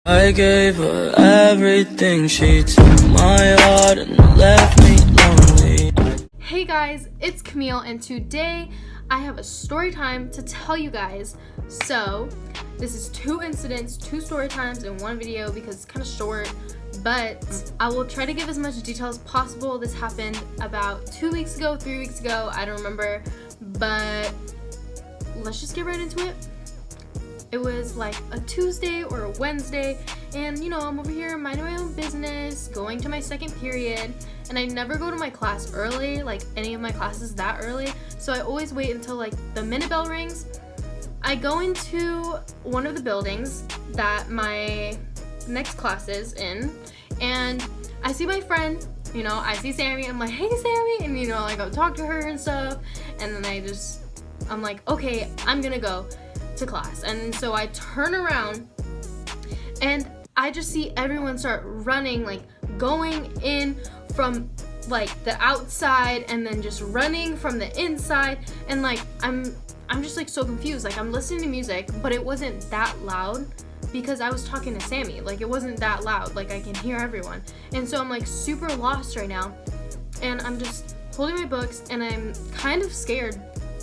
I gave her everything, she took my heart and left me lonely. Hey guys, it's Camille, and today I have a story time to tell you guys. So this is 2 incidents, 2 story times in one video because it's kind of short, but I will try to give as much detail as possible. This happened about 2 weeks ago, 3 weeks ago, I don't remember, but let's just get right into it. It was like a Tuesday or a Wednesday, and you know, I'm over here minding my own business, going to my second period, and I never go to my class early, like any of my classes that early, so I always wait until like the minute bell rings. I go into one of the buildings that my next class is in, and I see my friend, you know, I see Sammy, I'm like, hey Sammy, and you know, I go talk to her and stuff, and then I'm like, okay, I'm gonna go to class. And so I turn around and I just see everyone start running, like going in from like the outside and then just running from the inside, and like I'm just like so confused. Like I'm listening to music, but it wasn't that loud because I was talking to Sammy. Like it wasn't that loud, like I can hear everyone. And so I'm like super lost right now, and I'm just holding my books and I'm kind of scared,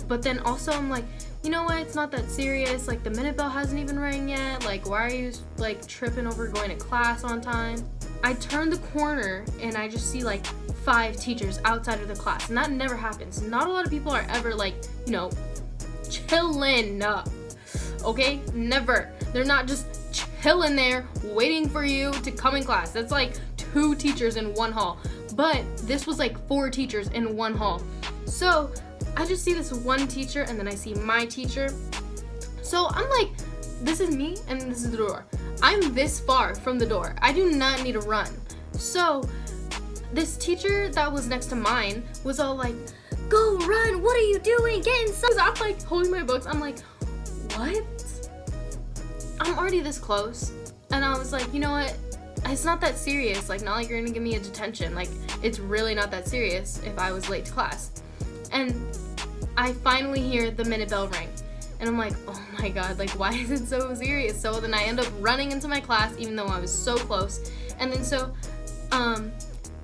but then also I'm like, you know what, it's not that serious, like the minute bell hasn't even rang yet, like why are you like tripping over going to class on time? I turn the corner and I just see like 5 teachers outside of the class, and that never happens. Not a lot of people are ever like, you know, chilling up, okay? Never. They're not just chilling there waiting for you to come in class. That's like 2 teachers in one hall, but this was like 4 teachers in one hall. So I just see this one teacher, and then I see my teacher. So I'm like, this is me and this is the door. I'm this far from the door. I do not need to run. So this teacher that was next to mine was all like, go run, what are you doing? Get inside. I'm like holding my books. I'm like, what? I'm already this close. And I was like, you know what? It's not that serious. Like, not like you're gonna give me a detention. Like, it's really not that serious if I was late to class. And I finally hear the minute bell ring, and I'm like, oh my god, like why is it so serious? So then I end up running into my class even though I was so close, and then so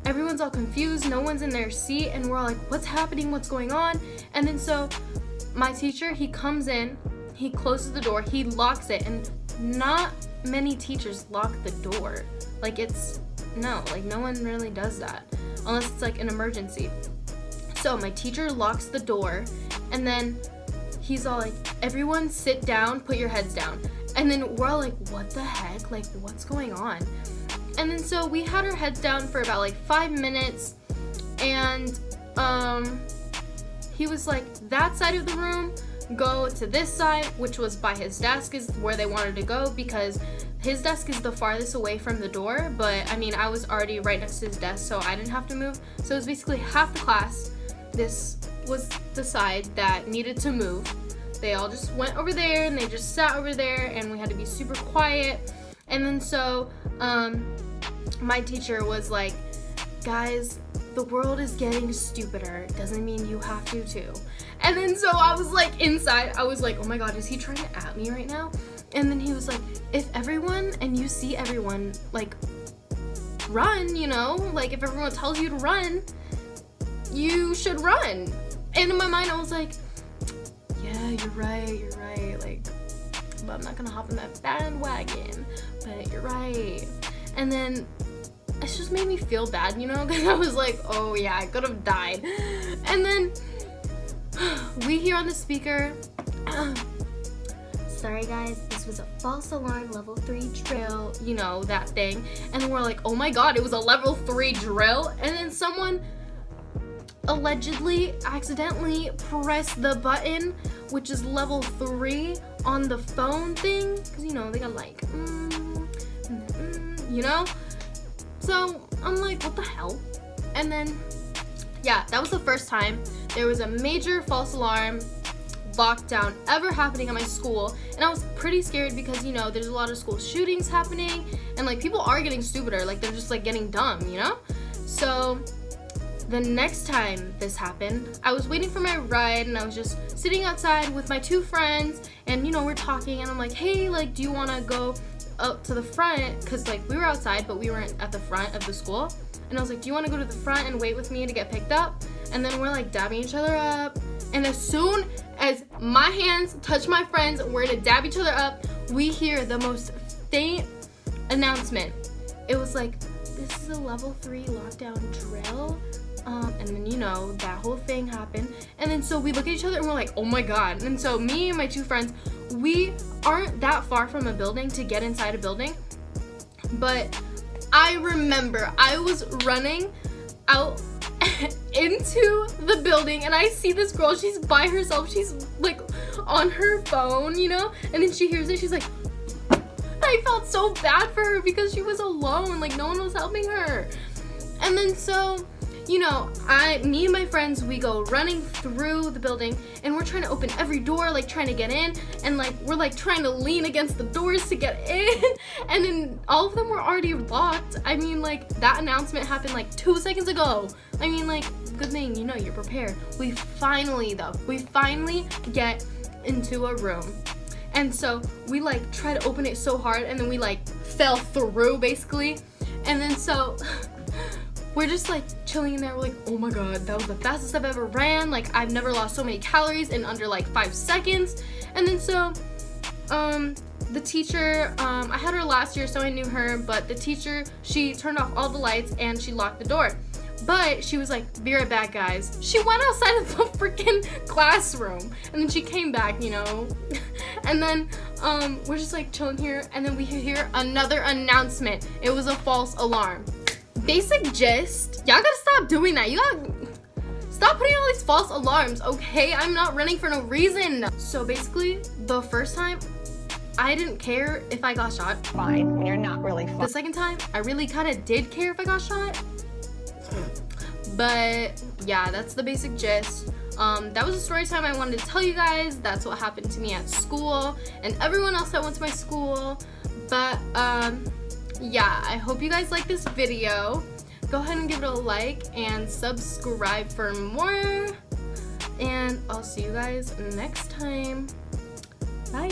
everyone's all confused, no one's in their seat, and we're all like, what's happening, what's going on? And then so my teacher, he comes in, he closes the door, he locks it, and not many teachers lock the door. Like no one really does that unless it's like an emergency. So my teacher locks the door, and then he's all like, everyone sit down, put your heads down. And then we're all like, what the heck? Like, what's going on? And then so we had our heads down for about like 5 minutes, and he was like, that side of the room, go to this side, which was by his desk is where they wanted to go, because his desk is the farthest away from the door. But I mean, I was already right next to his desk, so I didn't have to move. So it was basically half the class. This was the side that needed to move. They all just went over there and they just sat over there, and we had to be super quiet. And then so my teacher was like, guys, the world is getting stupider. Doesn't mean you have to too. And then so I was like inside, I was like, oh my god, is he trying to at me right now? And then he was like, if everyone, and you see everyone, like, run, you know, like if everyone tells you to run, you should run. And in my mind I was like, yeah, you're right, like, but I'm not gonna hop in that bandwagon, but you're right. And then it just made me feel bad, you know, because I was like, oh yeah, I could have died. And then we hear on the speaker, sorry guys, this was a false alarm level 3 drill, you know, that thing. And then we're like, oh my god, it was a level 3 drill. And then someone allegedly accidentally pressed the button, which is level 3 on the phone thing, because you know they got like you know. So I'm like, what the hell? And then yeah, that was the first time there was a major false alarm lockdown ever happening at my school, and I was pretty scared because, you know, there's a lot of school shootings happening, and like people are getting stupider, like they're just like getting dumb, you know. So the next time this happened, I was waiting for my ride, and I was just sitting outside with my 2 friends, and you know, we're talking, and I'm like, hey, like, do you want to go up to the front because like we were outside but we weren't at the front of the school, and I was like, do you want to go to the front and wait with me to get picked up? And then we're like dabbing each other up, and as soon as my hands touch my friends, we're gonna dab each other up, we hear the most faint announcement. It was like, this is a level 3 lockdown drill. And then, you know, that whole thing happened. And then so we look at each other and we're like, oh my god. And so me and my two friends, we aren't that far from a building to get inside a building. But I remember I was running out into the building and I see this girl, she's by herself, she's like on her phone, you know? And then she hears it, she's like, I felt so bad for her because she was alone, like no one was helping her. And then so, you know, me and my friends, we go running through the building and we're trying to open every door, like trying to get in, and like we're like trying to lean against the doors to get in, and then all of them were already locked. I mean, like that announcement happened like 2 seconds ago. I mean, like, good thing, you know, you're prepared. We finally get into a room. And so we like try to open it so hard and then we like fell through basically. And then so we're just like chilling in there. We're like, oh my god, that was the fastest I've ever ran. Like I've never lost so many calories in under like 5 seconds. And then so the teacher, I had her last year so I knew her, but the teacher, she turned off all the lights and she locked the door. But she was like, be right back, guys. She went outside of the freaking classroom and then she came back, you know. And then we're just like chilling here and then we hear another announcement. It was a false alarm. Basic gist, y'all gotta stop doing that. You gotta stop putting all these false alarms, okay? I'm not running for no reason. So basically, the first time, I didn't care if I got shot. Fine, when you're not really fine. The second time, I really kind of did care if I got shot. But yeah, that's the basic gist. That was a story time I wanted to tell you guys. That's what happened to me at school and everyone else that went to my school. But yeah, I hope you guys like this video. Go ahead and give it a like and subscribe for more. And I'll see you guys next time. Bye.